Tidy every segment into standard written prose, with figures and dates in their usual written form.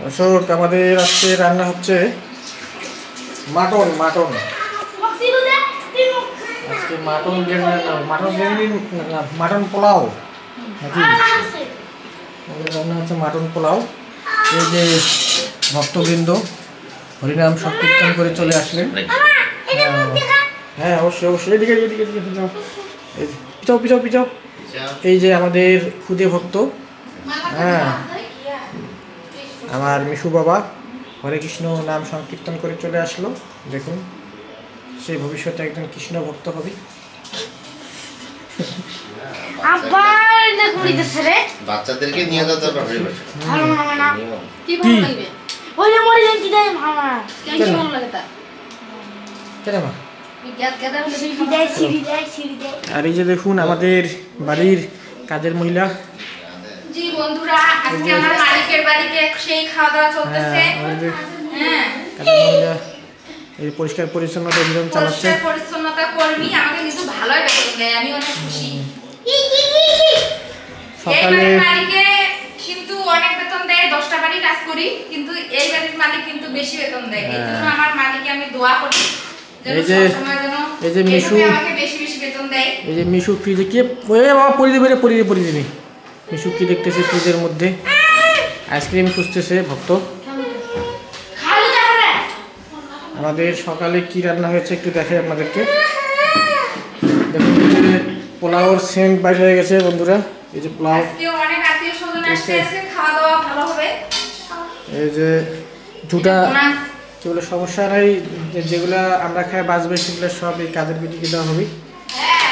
দর্শক আমাদের আজকে রান্না হচ্ছে মাটন মাটন আজকে মাটন মাটন পোলাও নাকি রান্না হচ্ছে মাটন পোলাও। এই যে ভক্তবৃন্দ হরিনাম সংকীর্তন করে চলে আসলেন। হ্যাঁ অবশ্যই অবশ্যই এদিকে এদিকে পিছাও পিছাও পিছাও। এই যে আমাদের খুদে ভক্ত, হ্যাঁ আমার মিশু বাবা হরে কৃষ্ণ নাম সংকীর্তন করে চলে আসলো। দেখুন সে ভবিষ্যতে একজন কৃষ্ণ ভক্ত হবে। বাচ্চাদেরকে নিয়ে যেতে হবে কি কি ওই মরে যান কি দেয় মামা কেন কি ভালো লাগে তা কেন মা সিঁড়ি দেয়। আর এই যে দেখুন আমাদের বাড়ির কাজের মহিলা। জি বন্ধুরা, আজকে আমার মালিকের বাড়িতে সেই খাওয়া দাওয়া চলতেছে। হ্যাঁ কাজের মহিলা এই পরিষ্কার পরিচ্ছন্নতা অভিযান চালাচ্ছে। পরিষ্কার পরিচ্ছন্নতা কর্মী আমাকে কিন্তু ভালোই বেতন দেয়, আমি অনেক খুশি। সকালে মালিকে কিন্তু অনেক বেতন দেয়, 10টা বাড়ি কাজ করি, কিন্তু এই বাড়ির মালিক কিন্তু বেশি বেতন দেয়। এই জন্য আমার মালিককে আমি দোয়া করি এই যে মিশু আমাকে বেশি বেশি বেতন দেয়। এই যে মিশু ফ্রিজে কি বাবা পরিয়ে দিবি মিশু কি দেখতেছে ফ্রিজের মধ্যে আইসক্রিম খুঁজতেছে ভক্ত। আমাদের সকালে কি রান্না হয়েছে একটু দেখাই আপনাদেরকে। দেখুন পোলাওর সেন্ট বাইর হয়ে গেছে বন্ধুরা। এই যে পোলাও, অনেক আত্মীয় স্বজন আসছে, খাওয়া দাওয়া ভালো হবে। এই যে দুটা যেগুলো সমস্যা নাই যেগুলো আমরা খাই বাঁচবে সেগুলো সব এই কাজের বিটিকে দেওয়া হবে।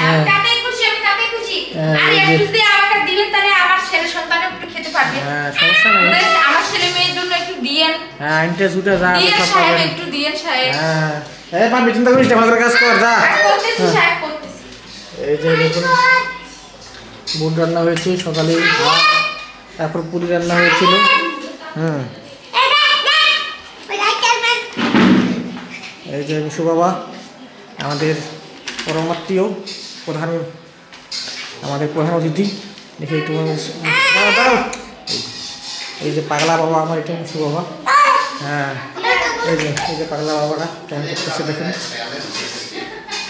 হ্যাঁ তাতে খুশি, আমি তাতে খুশি। আর একটু যদি আমাকে দিবেন তাহলে আমার ছেলে সন্তান একটু খেতে পারবে। হ্যাঁ সমস্যা নাই, আমার ছেলে মেয়ের জন্য একটু দিয়েন। হ্যাঁ আইনটা জুটা যা সব পাবেন, একটু দিয়েন সাহেব। হ্যাঁ এই পাবি, চিন্তা করিস না, ভালো করে কাজ কর যা। করতেছি সাহেব, করতেছি। এই যে দেখুন বুট রান্না হয়েছে সকালে, তারপর পুরি রান্না হয়েছিল। এই যে মিশু বাবা আমাদের পরমাত্মীয় আমাদের প্রধান অতিথি, দেখে একটু এই যে পাগলা বাবা আমার, এটা মিশু বাবা। হ্যাঁ এই যে পাগলা বাবাটা কেমন করতেছে দেখুন।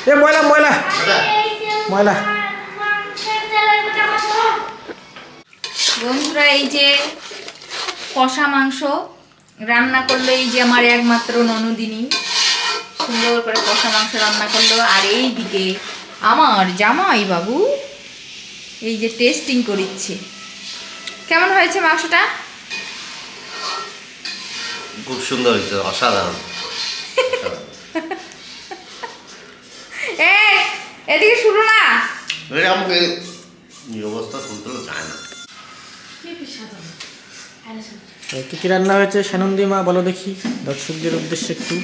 এ ময়লা ময়লা ময়লা। বন্ধুরা এই যে কষা মাংস রান্না করলো এই যে আমার একমাত্র ননদিনী, সুন্দর করে কষা মাংস রান্না করলো। আর এই দিকে আমার জামাই বাবু এই যে টেস্টিং করিচ্ছে। কেমন হয়েছে মাংসটা? খুব সুন্দর হয়েছে, অসাধারণ। এদিকে শুরু না, আমাকে এই অবস্থা শুনতে চায় না। কি কি রান্না হয়েছে সানন্দী মা বলো দেখি দর্শকদের উদ্দেশ্যে একটু।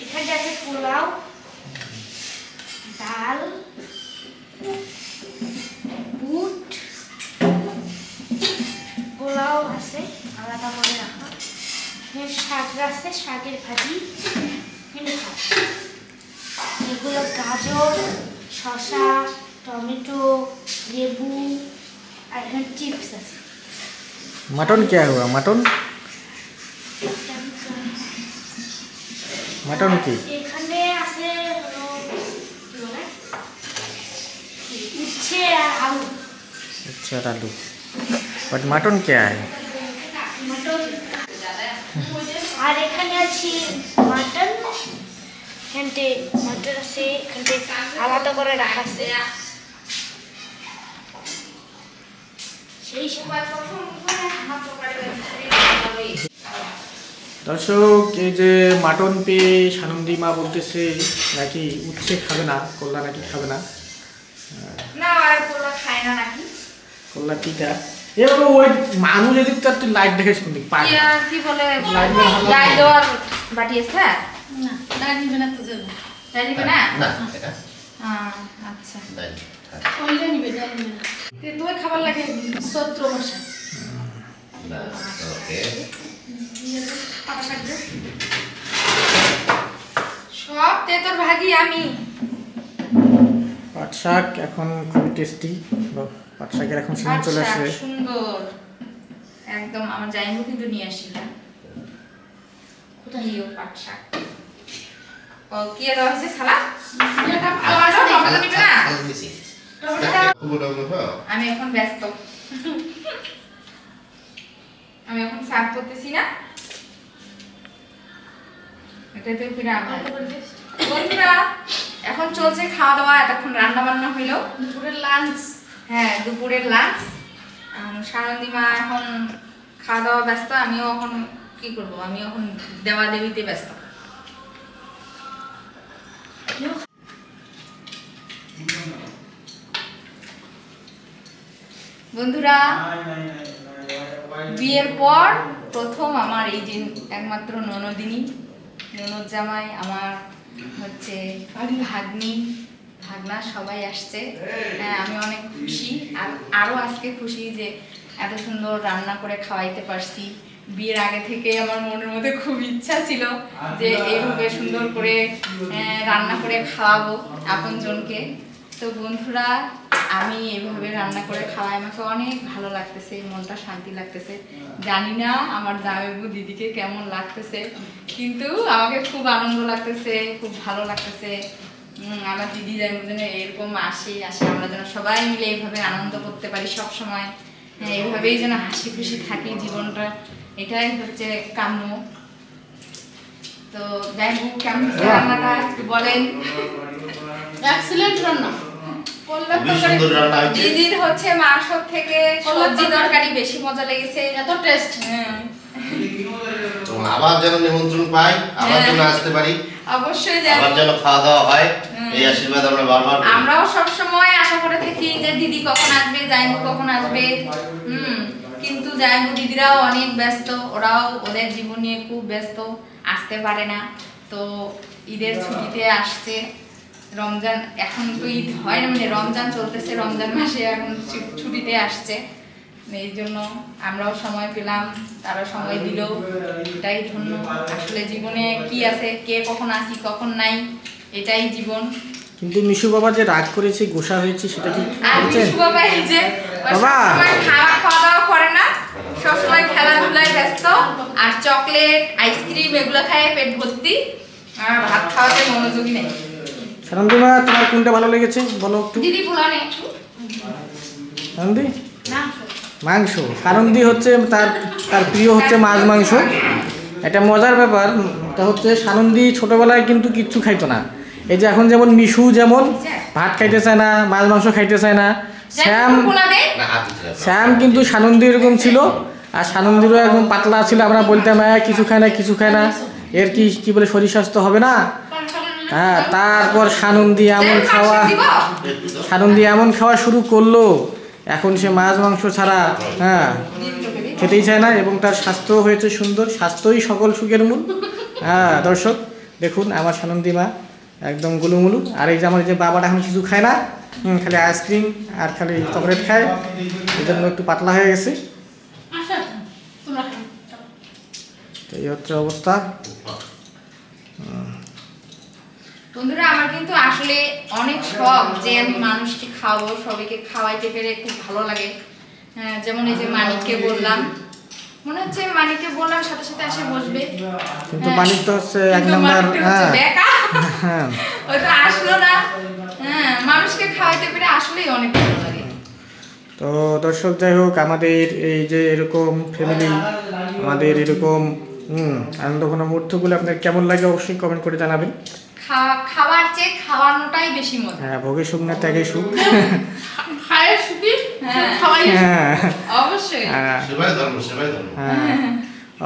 এখানে আছে পোলাও, ডাল, বুট, পোলাও আছে আলাদা করে রাখা, শাক আছে, শাকের ভাজি, এগুলো গাজর, শসা, টমেটো, লেবু আর এখানে চিপস আছে। मटन क्या हुआ? मटन मटन की এখানে আছে উচ্ছে আর আলু। अच्छा आलू, बट मटन क्या है? মটন। আর এখানে আছে মটন, এখানে মটন আছে, এখানে আলাদা করে রাখা আছে। সেই সময় দর্শক এই যে মাটন পেয়ে সানন্দী মা বলতেছে নাকি উচ্ছে খাবে না, কল্লা নাকি খাবে না। না আর পোলা খায় না নাকি কল্লা পিঠা এবার ওই মানুষ এদিক তো একটু লাইট দেখে শুনবি পায় কি বলে লাইট দেওয়ার বাটি আছে না লাইট নিবে না তো যাবে, লাইট নিবে না না এটা আচ্ছা ওইটা নিবে, লাইট নিবে না। তুই খাবার লাগে সত্র মশা না। ওকে সব তেতর ভাগি আমি। পাট শাক এখন খুবই টেস্টি, পাট শাকের এখন সিজন চলে আসছে। সুন্দর একদম, আমার জাইমু কিন্তু নিয়ে আসি। প্রিয় পাট শাক। ও কি দেওয়া হয়েছে সালাদ? টমেটো নিবে না? আমি এখন ব্যস্ত, আমি এখন সার্ভ করতেছি না। এটাতে বন্ধুরা এখন চলছে খাওয়া দাওয়া, এতক্ষণ রান্না বান্না হইলো, দুপুরের লাঞ্চ। হ্যাঁ দুপুরের লাঞ্চ। সানন্দীমা এখন খাওয়া দাওয়া ব্যস্ত, আমিও এখন কি করবো, আমি এখন দেওয়া দেবীতে ব্যস্ত। বন্ধুরা বিয়ের পর প্রথম আমার এই যে একমাত্র ননদিনী, ননদ জামাই, আমার হচ্ছে ভাগ্নি ভাগনা সবাই আসছে। আমি অনেক খুশি, আর আরও আজকে খুশি যে এত সুন্দর রান্না করে খাওয়াইতে পারছি। বিয়ের আগে থেকে আমার মনের মধ্যে খুব ইচ্ছা ছিল যে এইভাবে সুন্দর করে রান্না করে খাওয়াবো আপনজনকে। তো বন্ধুরা আমি এইভাবে রান্না করে খাওয়াই, আমাকে অনেক ভালো লাগতেছে, মনটা শান্তি লাগতেছে। জানি না আমার জামাইবু দিদিকে কেমন লাগতেছে, কিন্তু আমাকে খুব আনন্দ লাগতেছে, খুব ভালো লাগতেছে। আমার দিদি জামাইবু যেন এরকম আসে, আমরা যেন সবাই মিলে এইভাবে আনন্দ করতে পারি সব সময়, এইভাবেই যেন হাসি খুশি থাকি জীবনটা, এটাই হচ্ছে কাম্য। তো জামাইবু কেমন হচ্ছে রান্নাটা একটু বলেন। এক্সিলেন্ট রান্না। দিদির হচ্ছে মাংস থেকে সবজি তরকারি বেশি মজা লেগেছে, এত টেস্ট। আবার যেন নিমন্ত্রণ পাই, আবার যেন আসতে পারি, অবশ্যই আবার যেন খাওয়া দাওয়া হয়, এই আশীর্বাদ আমরা বারবার করি। আমরাও সব সময় আশা করে থাকি যে দিদি কখন আসবে, জামাইবু কখন আসবে। কিন্তু জামাইবু দিদিরাও অনেক ব্যস্ত, ওরাও ওদের জীবন নিয়ে খুব ব্যস্ত, আসতে পারে না। তো ঈদের ছুটিতে আসছে, রমজান এখন তো ঈদ হয় না, মানে রমজান চলতেছে, রমজান মাসে এখন ছুটিতে আসছে, এই জন্য আমরাও সময় পেলাম, তারা সময় দিল, এটাই ধন্য। আসলে জীবনে কি আছে, কে কখন আসি কখন নাই, এটাই জীবন। কিন্তু মিশু বাবা যে রাগ করেছে, গোসা হয়েছে, সেটা কি আর মিশু বাবা এই যে সবসময় খাওয়া দাওয়া করে না, সবসময় খেলাধুলায় ব্যস্ত, আর চকলেট আইসক্রিম এগুলো খায় পেট ভর্তি, আর ভাত খাওয়াতে মনোযোগী নেই। সানন্দীমা তোমার কোনটা ভালো লেগেছে বলো একটু। দিদি বলা নেই সানন্দী মাংস। সানন্দী হচ্ছে তার প্রিয় হচ্ছে মাছ মাংস। এটা মজার ব্যাপার, তা হচ্ছে সানন্দী ছোটবেলায় কিন্তু কিচ্ছু খাইতো না। এই যে এখন যেমন মিশু যেমন ভাত খাইতে চায় না, মাছ মাংস খাইতে চায় না, শ্যাম কিন্তু সানন্দী এরকম ছিল। আর সানন্দীরও একদম পাতলা ছিল, আমরা বলতাম কিছু খায় না কিছু খায় না, এর কি বলে শরীর স্বাস্থ্য হবে না। হ্যাঁ তারপর সানন্দী এমন খাওয়া শুরু করলো, এখন সে মাছ মাংস ছাড়া খেতেই চায় না, এবং তার স্বাস্থ্য হয়েছে সুন্দর, স্বাস্থ্যই সকল সুখের মূল। দর্শক দেখুন আমার সানন্দী মা একদম গুলুমুলু। আর এই যে আমার যে বাবাটা এখন কিছু খায় না, খালি আইসক্রিম আর খালি চকলেট খায়, এই জন্য একটু পাতলা হয়ে গেছে। এই হচ্ছে অবস্থা। বন্ধুরা আমার কিন্তু আসলে অনেক শখ যে আমি মানুষকে খাওয়াবো, সবাইকে খাওয়াইতে পেরে খুব ভালো লাগে। যেমন এই যে মানিককে বললাম, মনে হচ্ছে মানিককে বললাম সাথে সাথে এসে বসবে, কিন্তু মানিক তো হচ্ছে এক নাম্বার, ওই তো আসলো না। মানুষকে খাওয়াইতে পেরে আসলেই অনেক ভালো লাগে। তো দর্শক যাই হোক, আমাদের এই যে এরকম ফ্যামিলি, আমাদের এরকম আনন্দঘন মুহূর্তগুলো আপনার কেমন লাগে অবশ্যই কমেন্ট করে জানাবেন। খাওয়ার চেয়ে খাওয়ানোটাই বেশি মজা। হ্যাঁ, ভোগে সুখ না ত্যাগে সুখ। খায়ের সুখী খাওয়াই অবশ্যই।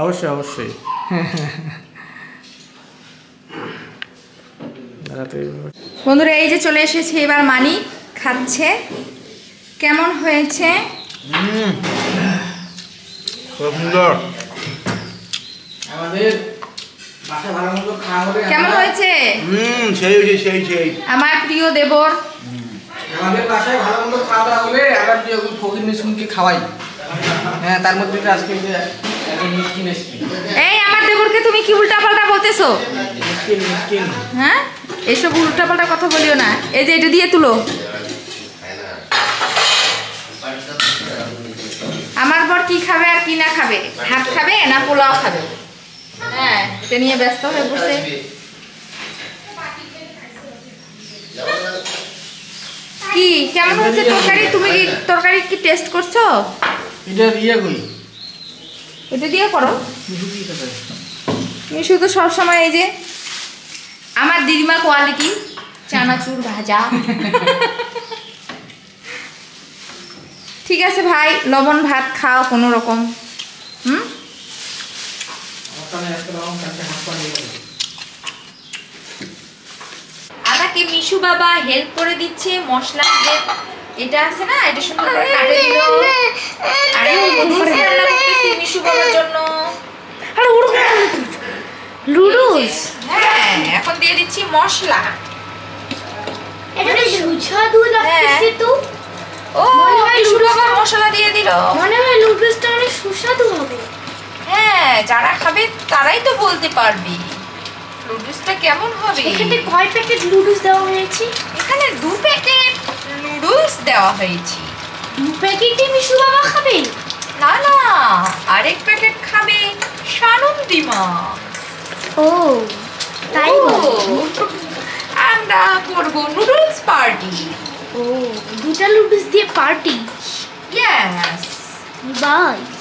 অবশ্যই অবশ্যই। বন্ধুরা এই যে চলে এসেছে এবার মানিক খাচ্ছে, কেমন হয়েছে? আমাদের বাসা ভালো মতো খাওয়া হবে। কেমন হয়েছে? সেই আমার প্রিয় দেবর, আমাদের বাসায় ভালো মতো খাওয়া দাওয়া হলে আবার যে ফকির মিশুনকে খাওয়াই। হ্যাঁ, তার মধ্যে আজকে যে এই আমার দেবরকে তুমি কি উল্টাপাল্টা বলতেছো? হ্যাঁ, এসব উল্টাপাল্টা কথা বলিও না। এই যে এটা দিয়ে তুলো। আমার বর কি খাবে আর কি না খাবে, ভাত খাবে না পোলাও খাবে? হ্যাঁ, এটা নিয়ে ব্যস্ত হয়ে বসে। কি কেমন হয়েছে তরকারি? তুমি কি তরকারি কি টেস্ট করছো? এটা ইয়ে কই এটা দিয়ে করো। মিশু তো সবসময় এই যে আমার দিদিমা কোয়ালিটি চানাচুর ভাজা। ঠিক আছে ভাই, লবণ ভাত খাও কোনো রকম। আদাকে মিশু বাবা হেল্প করে দিচ্ছে মশলা যে এটা আছে না, এটা সুন্দর করে কাটে দিল। আরে নুডলস রান্না করতেছি মিশু বাবার জন্য। আরে লুডুস হ্যাঁ, এখন দিয়ে দিচ্ছি মশলা। এখানে সুস্বাদু লাগছে তো। ও মিশু বাবা মশলা দিয়ে দিল। মনে হয় লুডুসটা অনেক সুস্বাদু হবে। হ্যাঁ, যারা খাবে তারাই তো বলতে পারবে নুডলসটা কেমন হবে। এখানে কয় প্যাকেট লুডুস দেওয়া হয়েছে? এখানে 2 প্যাকেট নুডলস দেওয়া হয়েছে। 2 প্যাকেটই মিশু বাবা খাবে? না না, আরেক প্যাকেট খাবে সানন্দিমা। ও তাই বলো? আমরা করব নুডলস পার্টি। ও 2টা লুডুস দিয়ে পার্টি? ইয়েস। বাই।